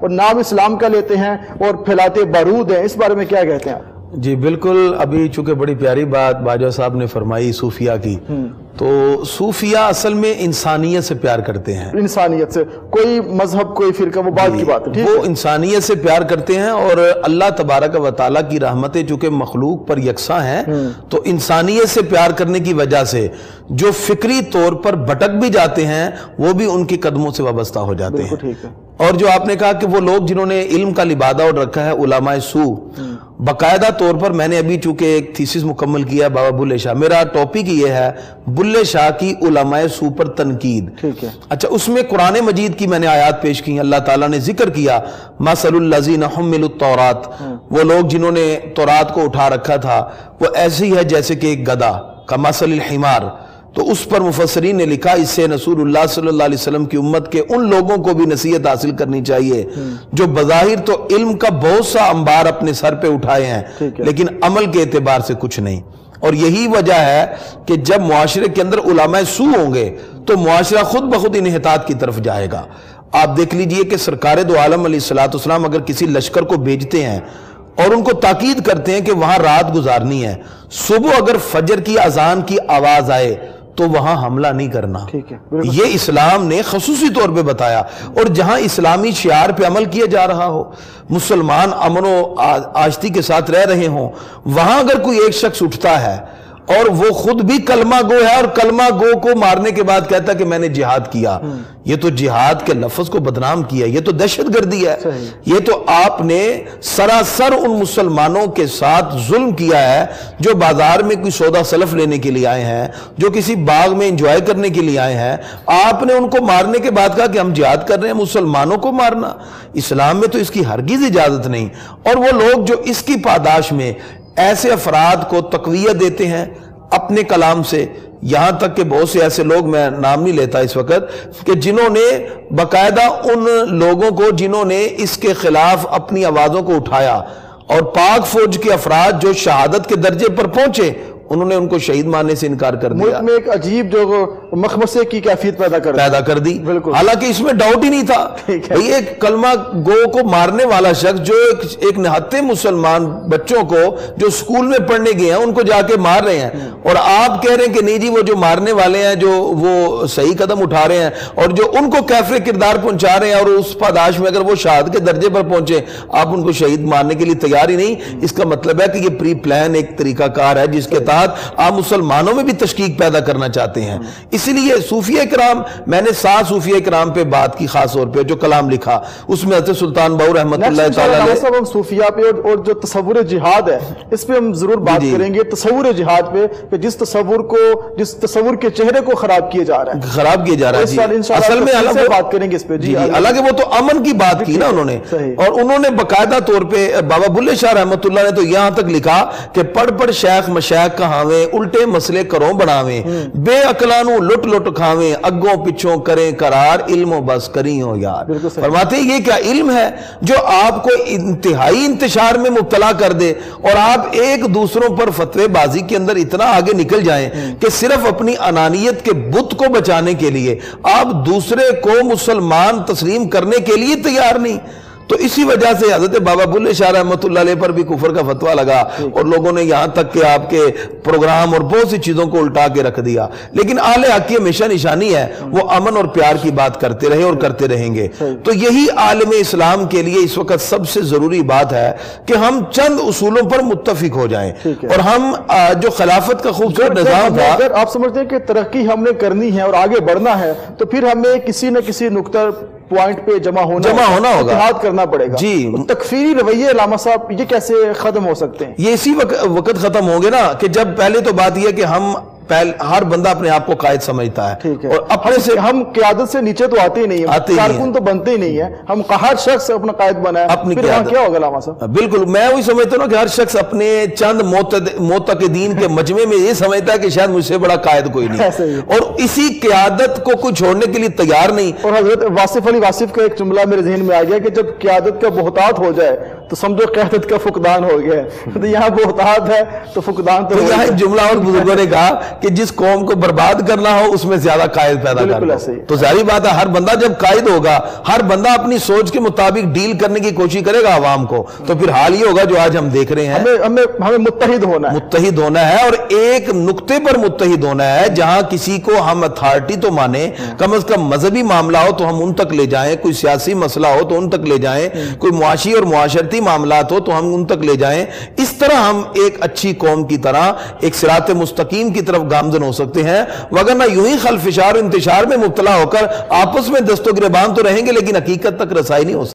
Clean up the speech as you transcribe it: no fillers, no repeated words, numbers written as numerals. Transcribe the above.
اور نام اسلام کا لیتے ہیں اور پھیلاتے بارود ہیں، اس بارے میں کیا کہتے ہیں؟ جی بالکل، ابھی چونکہ بڑی پیاری بات باجوہ صاحب نے فرمائی صوفیہ کی، تو صوفیہ اصل میں انسانیت سے پیار کرتے ہیں، انسانیت سے، کوئی مذہب کوئی فرقہ وہ بات کی بات ہے، وہ انسانیت سے پیار کرتے ہیں، اور اللہ تبارک و تعالیٰ کی رحمتیں چونکہ مخلوق پر یکساں ہیں، تو انسانیت سے پیار کرنے کی وجہ سے جو فکری طور پر بھٹک بھی جاتے ہیں وہ بھی ان کے قدموں سے وابستہ ہو جاتے ہیں۔ اور جو آپ نے کہا کہ وہ لوگ جنہوں نے علم کا لبادہ اڑ رکھا ہے، علماء سو، باقاعدہ طور پر میں نے ابھی چونکہ ایک تھیسس مکمل کیا ہے بابا بلے شاہ، میرا ٹاپک یہ ہے بلے شاہ کی علماء سو پر تنقید۔ اچھا، اس میں قرآن مجید کی میں نے آیات پیش کی، اللہ تعالیٰ نے ذکر کیا مثل الذین حملوا التوراۃ، وہ لوگ جنہوں نے تورات کو اٹھا رکھا تھا وہ ایسے ہی ہے جیسے کہ ایک گدھا، کمثل الحمار۔ تو اس پر مفسرین نے لکھا اس سے رسول اللہ صلی اللہ علیہ وسلم کی امت کے ان لوگوں کو بھی نصیحت حاصل کرنی چاہیے جو بظاہر تو علم کا بہت سا انبار اپنے سر پہ اٹھائے ہیں لیکن عمل کے اعتبار سے کچھ نہیں۔ اور یہی وجہ ہے کہ جب معاشرے کے اندر علماء سو ہوں گے تو معاشرہ خود بخود انحطاط کی طرف جائے گا۔ آپ دیکھ لیجئے کہ سرکار دو عالم علیہ السلام اگر کسی لشکر کو بھیجتے ہیں اور ان کو تاکید کرتے ہیں کہ وہاں رات گزارنی ہے، صبح اگر فجر کی اذان کی آواز آئے تو وہاں حملہ نہیں کرنا، یہ اسلام نے خصوصی طور پہ بتایا۔ اور جہاں اسلامی شعار پہ عمل کیا جا رہا ہو، مسلمان امن و آشتی کے ساتھ رہ رہے ہوں، وہاں اگر کوئی ایک شخص اٹھتا ہے اور وہ خود بھی کلمہ گو ہے اور کلمہ گو کو مارنے کے بعد کہتا ہے کہ میں نے جہاد کیا، یہ تو جہاد کے لفظ کو بدنام کیا، یہ تو دہشت گردی ہے، یہ تو آپ نے سراسر ان مسلمانوں کے ساتھ ظلم کیا ہے جو بازار میں کوئی سودا سلف لینے کے لیے آئے ہیں، جو کسی باغ میں انجوائے کرنے کے لیے آئے ہیں، آپ نے ان کو مارنے کے بعد کہا کہ ہم جہاد کر رہے ہیں۔ مسلمانوں کو مارنا اسلام میں تو اس کی ہرگز اجازت نہیں۔ اور وہ لوگ جو اس کی پاداش میں ایسے افراد کو تقویت دیتے ہیں اپنے کلام سے، یہاں تک کہ بہت سے ایسے لوگ، میں نام نہیں لیتا اس وقت، کہ جنہوں نے باقاعدہ ان لوگوں کو جنہوں نے اس کے خلاف اپنی آوازوں کو اٹھایا اور پاک فوج کے افراد جو شہادت کے درجے پر پہنچے انہوں نے ان کو شہید ماننے سے انکار کر دیا، ملک میں ایک عجیب جو مخمصے کی کیفیت پیدا کر دی۔ حالانکہ اس میں ڈاؤٹ ہی نہیں تھا، بھئی ایک کلمہ گو کو مارنے والا شخص جو ایک نہتے مسلمان بچوں کو جو سکول میں پڑھنے گئے ہیں ان کو جا کے مار رہے ہیں، اور آپ کہہ رہے ہیں کہ نہیں جی وہ جو مارنے والے ہیں جو وہ صحیح قدم اٹھا رہے ہیں اور جو ان کو کیفر کردار پہنچا رہے ہیں، اور اس پاداش میں اگر وہ شہادت کے درجے پر پہنچے آپ ان کو شہید مارنے کے لیے تیار ہی نہیں۔ اس کا مطلب ہے کہ یہ پری پلان ایک طریقہ کار ہے جس کے آپ مسلمانوں میں بھی تشکیک پیدا کرنا چاہتے ہیں۔ اسی لیے صوفیہ کرام، میں نے 7 صوفیہ کرام پہ بات کی خاص طور پہ جو کلام لکھا، اس میں حضرت سلطان باؤ رحمۃ اللہ تعالیٰ علیہ، ہم صوفیہ پہ اور جو تصور جہاد ہے اس پہ ہم ضرور بات کریں گے، تصور جہاد پہ کہ جس تصور کے چہرے کو خراب کیا جا رہا ہے جی، اصل میں بات کریں گے اس پہ جی۔ حالانکہ وہ تو امن کی بات کی نا انہوں نے، اور انہوں نے باقاعدہ طور پہ بابا بلے شاہ رحمۃ اللہ نے تو یہاں تک لکھا کہ پڑھ پڑھ شیخ مشائخ کہاویں، الٹے مسئلے کروں بناویں، بے عقلانوں لٹ لٹ کھاویں، اگوں پچھوں کریں قرار، علم و بس کری ہو یار۔ فرماتے ہیں یہ کیا علم ہے جو آپ کو انتہائی انتشار میں مبتلا کر دے اور آپ ایک دوسروں پر فتوے بازی کے اندر اتنا آگے نکل جائیں کہ صرف اپنی انانیت کے بت کو بچانے کے لیے آپ دوسرے کو مسلمان تسلیم کرنے کے لیے تیار نہیں۔ تو اسی وجہ سے حضرت بابا بلے شاہ رحمۃ اللہ علیہ پر بھی کفر کا فتویٰ لگا اور لوگوں نے یہاں تک کہ آپ کے پروگرام اور بہت سی چیزوں کو الٹا کے رکھ دیا۔ لیکن اہل حق کی ہمیشہ نشانی ہے وہ امن اور پیار کی بات کرتے رہے اور کرتے رہیں گے۔ تو یہی عالم اسلام کے لیے اس وقت سب سے ضروری بات ہے کہ ہم چند اصولوں پر متفق ہو جائیں، اور ہم جو خلافت کا خوبصورت نظام تھا، اگر آپ سمجھتے ہیں کہ ترقی ہم نے کرنی ہے اور آگے بڑھنا ہے تو پھر ہمیں کسی نہ کسی نقطہ پوائنٹ پہ جمع ہونا ہوگا، اتحاد کرنا پڑے گا جی۔ تکفیری رویے علامہ صاحب یہ کیسے ختم ہو سکتے ہیں؟ یہ اسی وقت ختم ہوں گے نا کہ جب پہلے تو بات یہ ہے کہ ہم ہر بندہ اپنے آپ کو قائد سمجھتا ہے، اور اپنے سے ہم قیادت سے نیچے تو آتے ہی نہیں ہیں، کارکن تو بنتے ہی نہیں ہیں، ہم ہر شخص اپنا قائد بنا ہے، اپنی پھر وہاں کیا ہوگا علامہ صاحب؟ بالکل، میں وہی سمجھتا ہوں کہ ہر شخص اپنے چند معتقدین کے مجمع میں یہ سمجھتا ہے کہ شاید مجھ سے بڑا قائد کوئی نہیں، اور اسی قیادت کو کوئی چھوڑنے کے لیے تیار نہیں۔ اور حضرت واصف علی واصف کا ایک جملہ میرے ذہن میں آ گیا کہ جب قیادت کا بہتات ہو جائے تو سمجھو قحطت کا فقدان ہو گیا ہے. تو یہاں بہتات ہے تو فقدان تو یہاں ایک جملہ اور بزرگوں نے کہا کہ جس قوم کو برباد کرنا ہو اس میں زیادہ قائد پیدا کرنا. تو ظاہری بات ہے ہر بندہ جب قائد ہوگا، ہر بندہ اپنی سوچ کے مطابق ڈیل کرنے کی کوشش کرے گا عوام کو، تو پھر حال یہ ہوگا جو آج ہم دیکھ رہے ہیں. ہمیں متحد ہونا ہے اور ایک نقطے پر متحد ہونا ہے جہاں کسی کو ہم اتھارٹی تو مانے، کم از کم مذہبی معاملہ ہو تو ہم ان تک لے جائیں، کوئی سیاسی مسئلہ ہو تو ان تک لے جائیں، کوئی معاشی اور معاشرتی معاملات ہو تو ہم ان تک لے جائیں. اس طرح ہم ایک اچھی قوم کی طرح ایک صراط مستقیم کی طرف گامزن ہو سکتے ہیں. وگرنہ یوں ہی خلفشار و انتشار میں مبتلا ہو کر آپس میں دست و گریبان تو رہیں گے لیکن حقیقت تک رسائی نہیں ہو سکتی.